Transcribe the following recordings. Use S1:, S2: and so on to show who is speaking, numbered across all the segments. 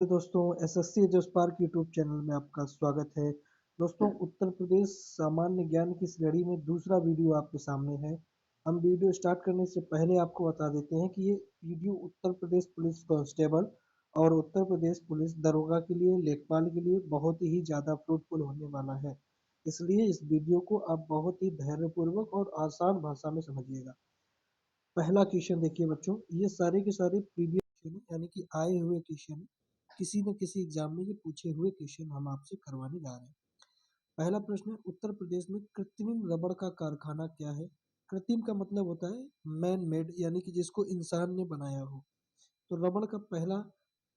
S1: तो दोस्तों SSC Edge Spark YouTube channel में आपका स्वागत है। दोस्तों उत्तर प्रदेश सामान्य ज्ञान की श्रेणी में दूसरा वीडियो आपके सामने है। हम वीडियो स्टार्ट करने से पहले आपको बता देते हैं कि ये video Uttar Pradesh police constable और उत्तर प्रदेश पुलिस दरोगा के लिए, लेखपाल के लिए बहुत ही ज़्यादा फ्रूटफुल होने वाला है। इसलिए इस वीडियो को आप बहुत ही धैर्यपूर्वक और आसान भाषा में समझिएगा। पहला क्वेश्चन देखिए बच्चों, ये सारे के सारे प्रीवियस क्वेश्चन यानी कि आए हुए क्वेश्चन, किसी न किसी एग्जाम में ये पूछे हुए क्वेश्चन हम आपसे करवाने जा रहे हैं। पहला प्रश्न है, उत्तर प्रदेश में कृत्रिम रबड़ का कारखाना क्या है? कृत्रिम का मतलब होता है मैन मेड, यानी कि जिसको इंसान ने बनाया हो। तो रबड़ का पहला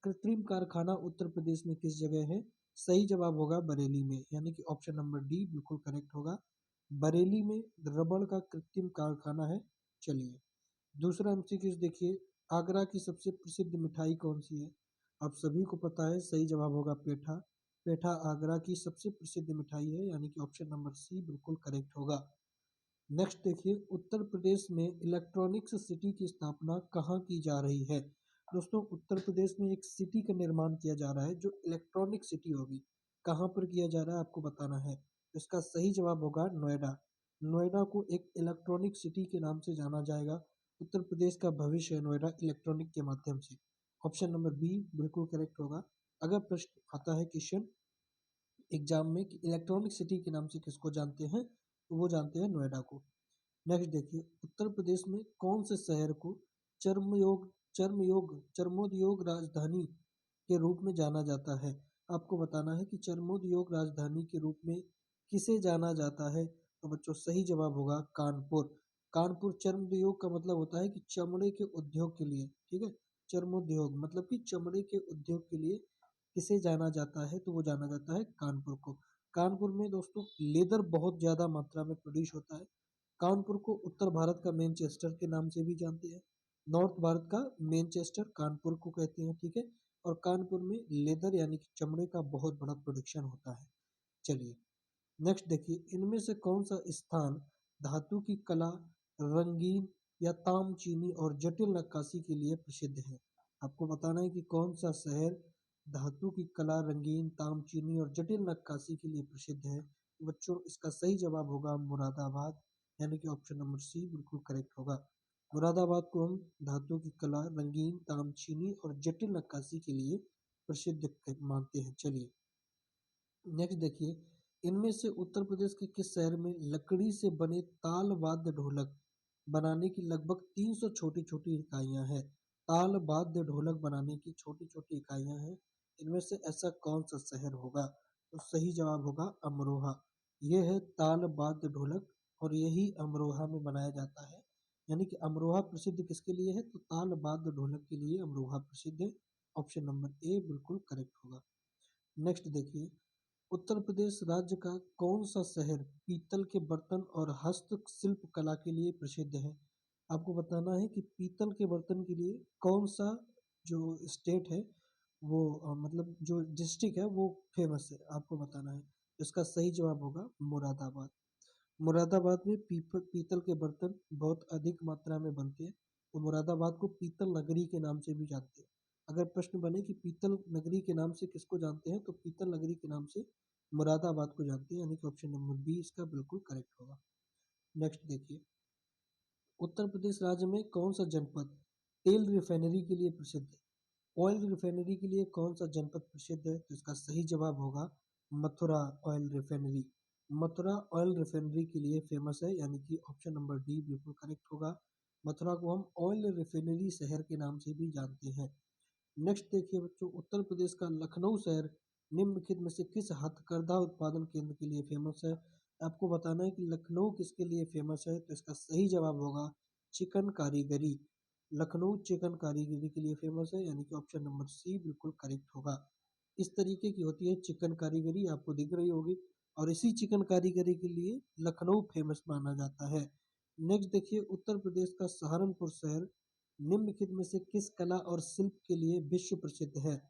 S1: कृत्रिम कारखाना उत्तर प्रदेश में किस जगह है? सही जवाब होगा बरेली में, यानी कि ऑप्शन नंबर डी बिल्कुल करेक्ट होगा। बरेली में रबड़ का कृत्रिम कारखाना है। चलिए दूसरा एमसीक्यू देखिए, आगरा की सबसे प्रसिद्ध मिठाई कौन सी है? आप सभी को पता है, सही जवाब होगा पेठा। पेठा आगरा की सबसे प्रसिद्ध मिठाई है, यानी कि ऑप्शन नंबर सी बिल्कुल करेक्ट होगा। नेक्स्ट देखिए, उत्तर प्रदेश में इलेक्ट्रॉनिक्स सिटी की स्थापना कहाँ की जा रही है? दोस्तों उत्तर प्रदेश में एक सिटी का निर्माण किया जा रहा है जो इलेक्ट्रॉनिक सिटी होगी। कहाँ पर किया जा रहा है आपको बताना है। इसका सही जवाब होगा नोएडा। नोएडा को एक इलेक्ट्रॉनिक सिटी के नाम से जाना जाएगा। उत्तर प्रदेश का भविष्य है नोएडा इलेक्ट्रॉनिक के माध्यम से। ऑप्शन नंबर बी बिल्कुल करेक्ट होगा। अगर प्रश्न आता है क्वेश्चन एग्जाम में कि इलेक्ट्रॉनिक सिटी के नाम से किसको जानते हैं, तो वो जानते हैं नोएडा को। नेक्स्ट देखिए, उत्तर प्रदेश में कौन से शहर को चर्मोद्योग राजधानी के रूप में जाना जाता है? आपको बताना है कि चर्मोद्योग राजधानी के रूप में किसे जाना जाता है। तो बच्चों सही जवाब होगा कानपुर। कानपुर चर्मोद्योग का मतलब होता है कि चमड़े के उद्योग के लिए, ठीक है। चर्मोद्योग मतलब कि चमड़े के उद्योग के लिए किसे जाना जाता है, तो वो जाना जाता है कानपुर को। कानपुर में दोस्तों लेदर बहुत ज्यादा मात्रा में प्रोड्यूस होता है। कानपुर को उत्तर भारत का मैनचेस्टर के नाम से भी जानते हैं। नॉर्थ भारत का मैनचेस्टर कानपुर को कहते हैं, ठीक है। और कानपुर में लेदर यानी कि चमड़े का बहुत बड़ा प्रोडक्शन होता है। चलिए नेक्स्ट देखिए, इनमें से कौन सा स्थान धातु की कला, रंगीन या तामचीनी और जटिल नक्काशी के लिए प्रसिद्ध है? आपको बताना है कि कौन सा शहर धातु की कला, रंगीन, तामचीनी और जटिल नक्काशी के लिए प्रसिद्ध है। बच्चों इसका सही जवाब होगा मुरादाबाद, यानी कि ऑप्शन नंबर सी बिल्कुल करेक्ट होगा। मुरादाबाद को हम धातु की कला, रंगीन, तामचीनी और जटिल नक्काशी के लिए प्रसिद्ध मानते हैं। चलिए नेक्स्ट देखिए, इनमें से उत्तर प्रदेश के किस शहर में लकड़ी से बने ताल वाद्य ढोलक बनाने की लगभग 300 छोटी छोटी इकाइयां हैं? ताल वाद्य ढोलक बनाने की छोटी छोटी इकाइयां हैं। इनमें से ऐसा कौन सा शहर होगा? तो सही जवाब होगा अमरोहा। यह है ताल वाद्य ढोलक और यही अमरोहा में बनाया जाता है। यानी कि अमरोहा प्रसिद्ध किसके लिए है? तो ताल वाद्य ढोलक के लिए अमरोहा प्रसिद्ध है। ऑप्शन नंबर ए बिल्कुल करेक्ट होगा। नेक्स्ट देखिए, उत्तर प्रदेश राज्य का कौन सा शहर पीतल के बर्तन और हस्तशिल्प कला के लिए प्रसिद्ध है? आपको बताना है कि पीतल के बर्तन के लिए कौन सा जो स्टेट है वो मतलब जो डिस्ट्रिक्ट है वो फेमस है, आपको बताना है। इसका सही जवाब होगा मुरादाबाद। मुरादाबाद में पीतल के बर्तन बहुत अधिक मात्रा में बनते हैं, तो मुरादाबाद को पीतल नगरी के नाम से भी जानते हैं। अगर प्रश्न बने कि पीतल नगरी के नाम से किसको जानते हैं, तो पीतल नगरी के नाम से मुरादाबाद को जानते हैं, यानी कि ऑप्शन नंबर बी इसका बिल्कुल करेक्ट होगा। नेक्स्ट देखिए, उत्तर प्रदेश राज्य में कौन सा जनपद तेल रिफाइनरी के लिए प्रसिद्ध है? ऑयल रिफाइनरी के लिए कौन सा जनपद प्रसिद्ध है? तो इसका सही जवाब होगा Mathura oil refinery. Mathura oil refinery के लिए फेमस है, यानी कि ऑप्शन नंबर डी बिल्कुल करेक्ट होगा। मथुरा को हम ऑयल रिफाइनरी शहर के नाम से भी जानते हैं। नेक्स्ट देखिए बच्चों, उत्तर प्रदेश का लखनऊ शहर निम्नलिखित में से किस हथकरघा उत्पादन केंद्र के लिए फेमस है? आपको बताना है कि लखनऊ किसके लिए फेमस है, तो इसका सही जवाब होगा चिकन कारीगरी। लखनऊ चिकन कारीगरी के लिए फेमस है, यानी कि ऑप्शन नंबर सी बिल्कुल करेक्ट होगा। इस तरीके की होती है चिकन कारीगरी, आपको दिख रही होगी, और इसी चिकन कारीगरी के लिए लखनऊ फेमस माना जाता है। नेक्स्ट देखिए, उत्तर प्रदेश का सहारनपुर शहर निम्नलिखित में से किस कला और शिल्प के लिए विश्व प्रसिद्ध है?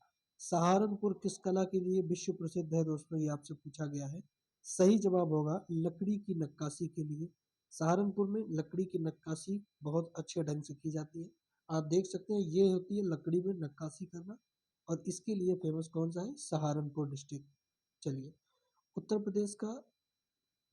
S1: सहारनपुर किस कला के लिए विश्व प्रसिद्ध है दोस्तों, ये आपसे पूछा गया है। सही जवाब होगा लकड़ी की नक्काशी के लिए। सहारनपुर में लकड़ी की नक्काशी बहुत अच्छे ढंग से की जाती है। आप देख सकते हैं ये होती है लकड़ी में नक्काशी करना। और इसके लिए फेमस कौन सा है? सहारनपुर डिस्ट्रिक्ट। चलिए, उत्तर प्रदेश का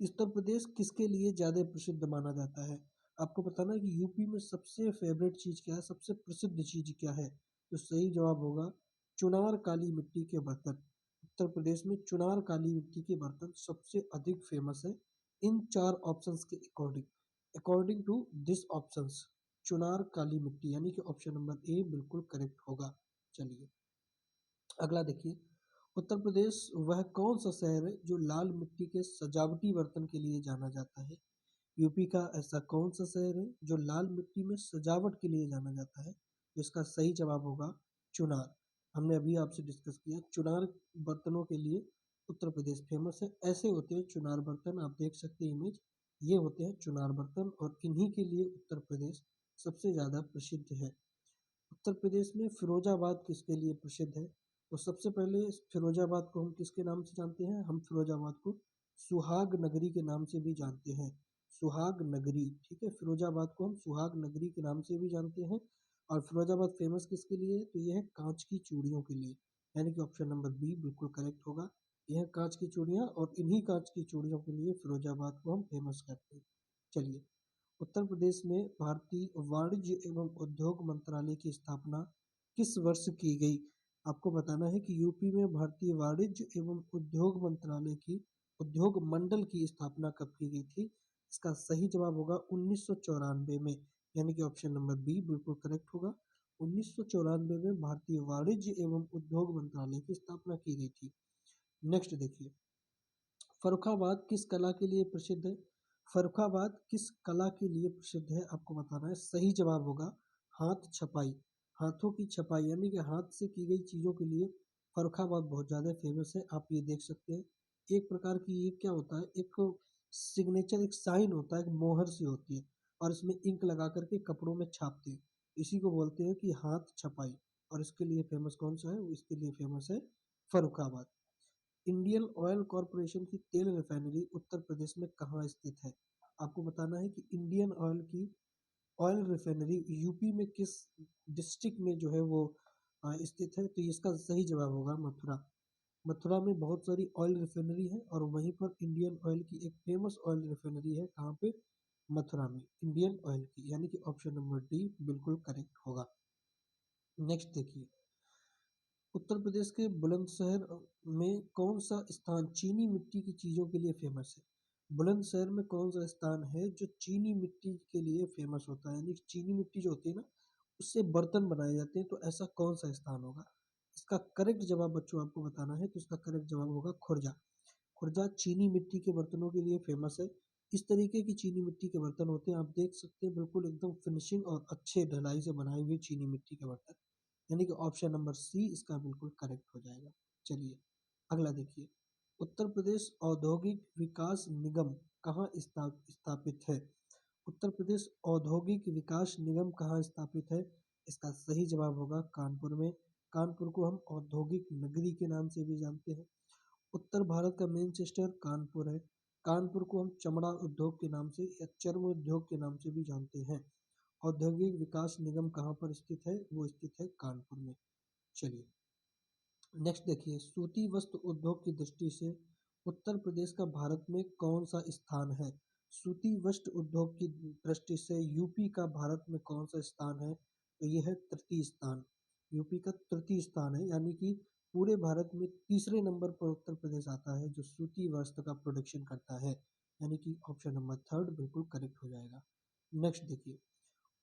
S1: उत्तर प्रदेश किसके लिए ज़्यादा प्रसिद्ध माना जाता है? आपको बताना है कि यूपी में सबसे फेवरेट चीज़ क्या है, सबसे प्रसिद्ध चीज़ क्या है? तो सही जवाब होगा चुनार काली मिट्टी के बर्तन। उत्तर प्रदेश में चुनार काली मिट्टी के बर्तन सबसे अधिक फेमस है इन 4 ऑप्शंस के according. According to this options चुनार काली मिट्टी यानी कि ऑप्शन नंबर ए बिल्कुल करेक्ट होगा। चलिए, अगला देखिए, उत्तर प्रदेश वह कौन सा शहर है जो लाल मिट्टी के सजावटी बर्तन के लिए जाना जाता है? यूपी का ऐसा कौन सा शहर है जो लाल मिट्टी में सजावट के लिए जाना जाता है? तो इसका सही जवाब होगा चुनार। हमने अभी आपसे डिस्कस किया, चुनार बर्तनों के लिए उत्तर प्रदेश फेमस है। ऐसे होते हैं चुनार बर्तन, आप देख सकते हैं इमेज, ये होते हैं चुनार बर्तन और इन्हीं के लिए उत्तर प्रदेश सबसे ज़्यादा प्रसिद्ध है। उत्तर प्रदेश में फिरोजाबाद किसके लिए प्रसिद्ध है? तो सबसे पहले फिरोजाबाद को हम किसके नाम से जानते हैं? हम फिरोजाबाद को सुहाग नगरी के नाम से भी जानते हैं। सुहाग नगरी, ठीक है, फिरोजाबाद को हम सुहाग नगरी के नाम से भी जानते हैं। और फिरोजाबाद फेमस किसके लिए है? तो यह है कांच की चूड़ियों के लिए, यानी कि ऑप्शन नंबर बी बिल्कुल करेक्ट होगा। यह कांच की चूड़ियाँ और इन्हीं कांच की चूड़ियों के लिए फिरोजाबाद को हम फेमस करते हैं। चलिए, उत्तर प्रदेश में भारतीय वाणिज्य एवं उद्योग मंत्रालय की स्थापना किस वर्ष की गई? आपको बताना है कि यूपी में भारतीय वाणिज्य एवं उद्योग मंत्रालय की उद्योग मंडल की स्थापना कब की गई थी? इसका सही जवाब होगा 1994 में, यानी कि ऑप्शन नंबर बी बिल्कुल करेक्ट होगा। 1994 में भारतीय वाणिज्य एवं उद्योग मंत्रालय की स्थापना की गई थी। नेक्स्ट देखिए, फर्रुखाबाद किस कला के लिए प्रसिद्ध है? फर्रुखाबाद किस कला के लिए प्रसिद्ध है आपको बताना है। सही जवाब होगा हाथ छपाई। हाथों की छपाई यानी कि हाथ से की गई चीज़ों के लिए फर्रुखाबाद बहुत ज़्यादा फेमस है। आप ये देख सकते हैं, एक प्रकार की ये क्या होता है, एक सिग्नेचर, एक साइन होता है, एक मोहर सी होती है और इसमें इंक लगा करके कपड़ों में छापते हैं। इसी को बोलते हैं कि हाथ छपाई। और इसके लिए फेमस कौन सा है? इसके लिए फेमस है फर्रुखाबाद। इंडियन ऑयल कॉरपोरेशन की तेल रिफाइनरी उत्तर प्रदेश में कहाँ स्थित है? आपको बताना है कि इंडियन ऑयल की ऑयल रिफाइनरी यूपी में किस डिस्ट्रिक्ट में जो है वो स्थित है? तो इसका सही जवाब होगा मथुरा। मथुरा में बहुत सारी ऑयल रिफाइनरी है और वहीं पर इंडियन ऑयल की एक फेमस ऑयल रिफाइनरी है। कहाँ पे? मथुरा में इंडियन ऑयल की, यानी कि ऑप्शन नंबर डी बिल्कुल करेक्ट होगा। नेक्स्ट देखिए, उत्तर प्रदेश के बुलंदशहर में कौन सा स्थान चीनी मिट्टी की चीज़ों के लिए फेमस है? बुलंदशहर में कौन सा स्थान है जो चीनी मिट्टी के लिए फेमस होता है? यानी कि चीनी मिट्टी जो होती है ना, उससे बर्तन बनाए जाते हैं। तो ऐसा कौन सा स्थान होगा? इसका करेक्ट जवाब बच्चों आपको बताना है, तो इसका करेक्ट जवाब होगा खुर्जा। खुर्जा चीनी मिट्टी के बर्तनों के लिए फेमस है। इस तरीके की चीनी मिट्टी के बर्तन होते हैं, आप देख सकते हैं, बिल्कुल एकदम फिनिशिंग और अच्छे ढलाई से बनाए हुए चीनी मिट्टी के बर्तन, यानी कि ऑप्शन नंबर सी इसका बिल्कुल करेक्ट हो जाएगा। चलिए, अगला देखिए, उत्तर प्रदेश औद्योगिक विकास निगम कहाँ स्थापित है? उत्तर प्रदेश औद्योगिक विकास निगम कहाँ स्थापित है? इसका सही जवाब होगा कानपुर में। कानपुर को हम औद्योगिक नगरी के नाम से भी जानते हैं। उत्तर भारत का मैनचेस्टर कानपुर है। कानपुर को हम चमड़ा उद्योग के नाम से या चर्म उद्योग के नाम से भी जानते हैं। औद्योगिक विकास निगम कहाँ पर स्थित है? वो स्थित है कानपुर में। चलिए, नेक्स्ट देखिए, सूती वस्त्र उद्योग की दृष्टि से उत्तर प्रदेश का भारत में कौन सा स्थान है? सूती वस्त्र उद्योग की दृष्टि से यूपी का भारत में कौन सा स्थान है? तो ये है तृतीय स्थान। यूपी का तृतीय स्थान है, यानी कि पूरे भारत में तीसरे नंबर पर उत्तर प्रदेश आता है जो सूती वस्त्र का प्रोडक्शन करता है, यानी कि ऑप्शन नंबर थर्ड बिल्कुल करेक्ट हो जाएगा। नेक्स्ट देखिए,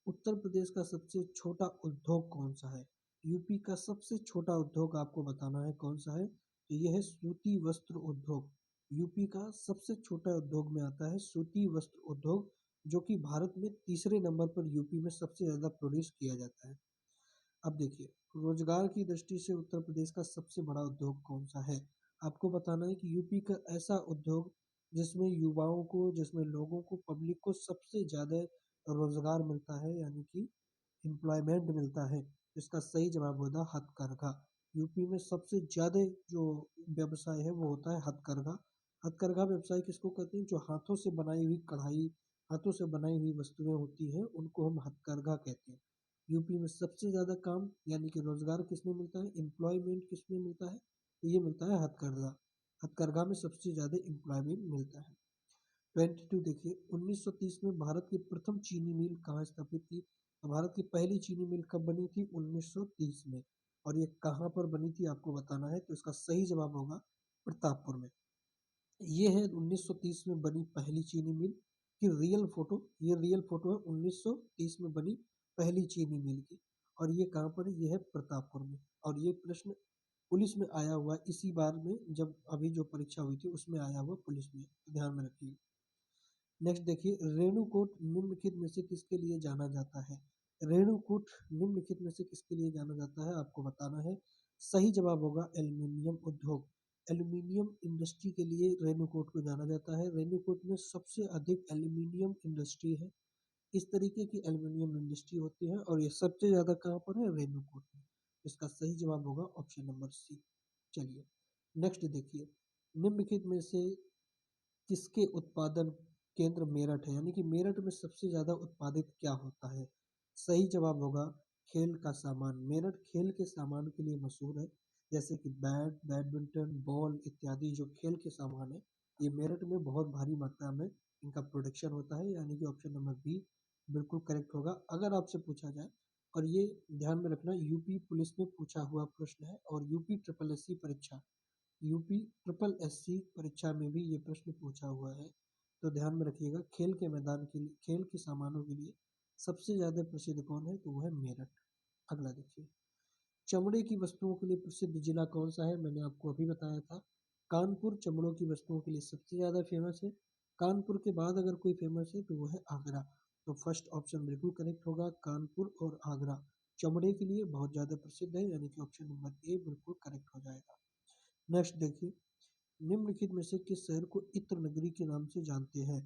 S1: उत्तर प्रदेश का सबसे छोटा उद्योग कौन सा है? यूपी का सबसे छोटा उद्योग आपको बताना है कौन सा है? तो यह है सूती वस्त्र उद्योग। यूपी का सबसे छोटा उद्योग में आता है सूती वस्त्र उद्योग, जो कि भारत में तीसरे नंबर पर यूपी में सबसे ज़्यादा प्रोड्यूस किया जाता है। अब देखिए, रोजगार की दृष्टि से उत्तर प्रदेश का सबसे बड़ा उद्योग कौन सा है? आपको बताना है कि यूपी का ऐसा उद्योग जिसमें युवाओं को, जिसमें लोगों को, पब्लिक को सबसे ज़्यादा रोजगार मिलता है, यानी कि एम्प्लॉयमेंट मिलता है। इसका सही जवाब होगा हथकरघा। यूपी में सबसे ज़्यादा जो व्यवसाय है वो होता है हथकरघा। हथकरघा व्यवसाय किसको कहते हैं? जो हाथों से बनाई हुई कढ़ाई, हाथों से बनाई हुई वस्तुएं होती हैं, उनको हम हथकरघा कहते हैं। यूपी में सबसे ज़्यादा काम यानी कि रोजगार किसमें मिलता है, एम्प्लॉयमेंट किसमें मिलता है, तो ये मिलता है हथकरघा। हथकरघा में सबसे ज़्यादा एम्प्लॉयमेंट मिलता है। 22 देखिए 1930 में भारत की प्रथम चीनी मिल कहाँ स्थापित की, तो भारत की पहली चीनी मिल कब बनी थी, 1930 में। और ये कहाँ पर बनी थी आपको बताना है, तो इसका सही जवाब होगा प्रतापपुर में। ये है 1930 में बनी पहली चीनी मिल की रियल फोटो, ये रियल फोटो है 1930 में बनी पहली चीनी मिल की। और ये कहाँ पर है, ये है प्रतापपुर में। और ये प्रश्न पुलिस में आया हुआ इसी बार में, जब अभी जो परीक्षा हुई थी उसमें आया हुआ पुलिस में, तो ध्यान में रखिए। नेक्स्ट देखिए रेणुकूट निम्नलिखित में से किसके लिए जाना जाता है, रेणुकूट निम्नलिखित में से किसके लिए जाना जाता है आपको बताना है। सही जवाब होगा एल्युमिनियम उद्योग, एल्युमिनियम इंडस्ट्री के लिए रेणुकूट को जाना जाता है। रेणुकूट में सबसे अधिक एल्युमिनियम इंडस्ट्री है, इस तरीके की एल्युमिनियम इंडस्ट्री होती है और ये सबसे ज्यादा कहाँ पर है, रेणुकूट में। इसका सही जवाब होगा ऑप्शन नंबर सी। चलिए नेक्स्ट देखिए निम्नलिखित में से किसके उत्पादन केंद्र मेरठ है, यानी कि मेरठ में सबसे ज्यादा उत्पादित क्या होता है। सही जवाब होगा खेल का सामान, मेरठ खेल के सामान के लिए मशहूर है, जैसे कि बैट, बैडमिंटन, बॉल इत्यादि जो खेल के सामान है, ये मेरठ में बहुत भारी मात्रा में इनका प्रोडक्शन होता है, यानी कि ऑप्शन नंबर बी बिल्कुल करेक्ट होगा अगर आपसे पूछा जाए। और ये ध्यान में रखना यूपी पुलिस में पूछा हुआ प्रश्न है, और यूपी ट्रिपल एससी परीक्षा, यूपी ट्रिपल एससी परीक्षा में भी ये प्रश्न पूछा हुआ है, तो ध्यान में रखिएगा। खेल के मैदान के लिए, खेल के सामानों के लिए सबसे ज्यादा प्रसिद्ध कौन है, तो वो है मेरठ। अगला देखिए चमड़े की वस्तुओं के लिए प्रसिद्ध जिला कौन सा है, मैंने आपको अभी बताया था कानपुर चमड़ों की वस्तुओं के लिए सबसे ज्यादा फेमस है। कानपुर के बाद अगर कोई फेमस है तो वो है आगरा, तो फर्स्ट ऑप्शन बिल्कुल करेक्ट होगा, कानपुर और आगरा चमड़े के लिए बहुत ज्यादा प्रसिद्ध है, यानी कि ऑप्शन नंबर ए बिल्कुल करेक्ट हो जाएगा। नेक्स्ट देखिए निम्नलिखित में से किस शहर को इत्र नगरी के नाम से जानते हैं,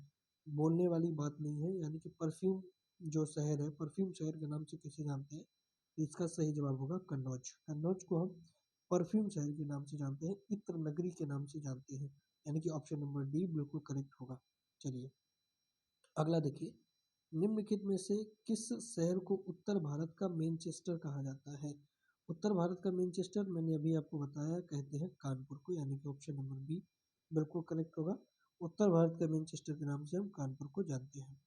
S1: बोलने वाली बात नहीं है, यानी कि परफ्यूम जो शहर है, परफ्यूम शहर के नाम से किसे जानते हैं, तो इसका सही जवाब होगा कन्नौज। कन्नौज को हम परफ्यूम शहर के नाम से जानते हैं, इत्र नगरी के नाम से जानते हैं, यानी कि ऑप्शन नंबर डी बिल्कुल करेक्ट होगा। चलिए अगला देखिए निम्नलिखित में से किस शहर को उत्तर भारत का मैनचेस्टर कहा जाता है। उत्तर भारत का मैनचेस्टर मैंने अभी आपको बताया, कहते हैं कानपुर को, यानी कि ऑप्शन नंबर बी बिल्कुल करेक्ट होगा। उत्तर भारत का मैनचेस्टर के नाम से हम कानपुर को जानते हैं।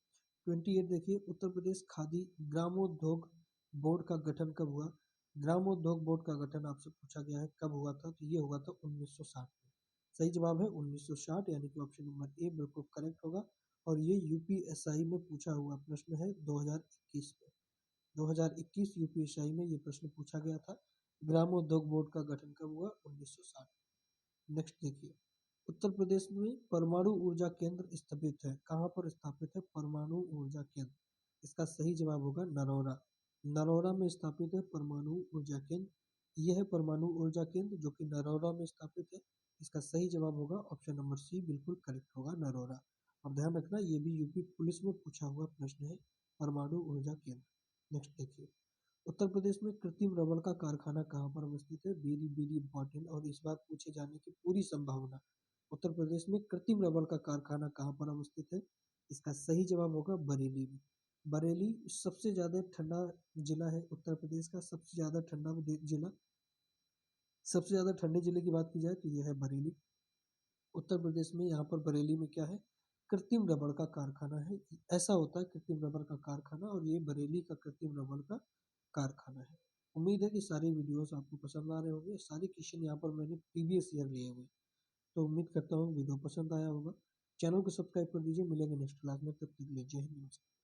S1: 28 देखिए उत्तर प्रदेश खादी ग्रामोद्योग बोर्ड का गठन कब हुआ। ग्रामोद्योग बोर्ड का गठन आपसे पूछा गया है कब हुआ था, तो ये हुआ था 1960 में। सही जवाब है 1960, यानी कि ऑप्शन नंबर ए बिल्कुल करेक्ट होगा। और ये यूपीएसआई में पूछा हुआ प्रश्न है 2021 में, 2021 यूपीएसआई में ये प्रश्न पूछा गया था, ग्रामोद्योग बोर्ड का गठन कब हुआ, 1960। नेक्स्ट देखिए उत्तर प्रदेश में परमाणु ऊर्जा केंद्र स्थापित है, कहाँ पर स्थापित है परमाणु ऊर्जा केंद्र, इसका सही जवाब होगा नरौरा। नरौरा में स्थापित है परमाणु ऊर्जा केंद्र, यह है परमाणु ऊर्जा केंद्र जो कि नरौरा में स्थापित है, इसका सही जवाब होगा ऑप्शन नंबर सी बिल्कुल करेक्ट होगा नरौरा। और ध्यान रखना ये भी यूपी पुलिस में पूछा हुआ प्रश्न है, परमाणु ऊर्जा केंद्र। नेक्स्ट देखिए उत्तर प्रदेश में कृत्रिम रबड़ का कारखाना कहाँ पर अवस्थित है, वेरी वेरी इंपॉर्टेंट और इस बार पूछे जाने की पूरी संभावना। उत्तर प्रदेश में कृत्रिम रबड़ का कारखाना कहाँ पर अवस्थित है, इसका सही जवाब होगा बरेली में। बरेली सबसे ज्यादा ठंडा जिला है उत्तर प्रदेश का, सबसे ज्यादा ठंडा जिला, सबसे ज्यादा ठंडे जिले की बात की जाए तो यह है बरेली। उत्तर प्रदेश में यहाँ पर बरेली में क्या है, कृत्रिम रबड़ का कारखाना है, ऐसा होता है कृत्रिम रबड़ का कारखाना, और ये बरेली का कृत्रिम रबड़ का कारखाना है। उम्मीद है कि सारे वीडियोस आपको पसंद आ रहे होंगे, सारे क्वेश्चन यहाँ पर मैंने प्रीवियस ईयर लिए हुए, तो उम्मीद करता हूँ वीडियो पसंद आया होगा। चैनल को सब्सक्राइब कर दीजिए, मिलेंगे नेक्स्ट क्लास में, तब तक के लिए जय हिंद, नमस्कार।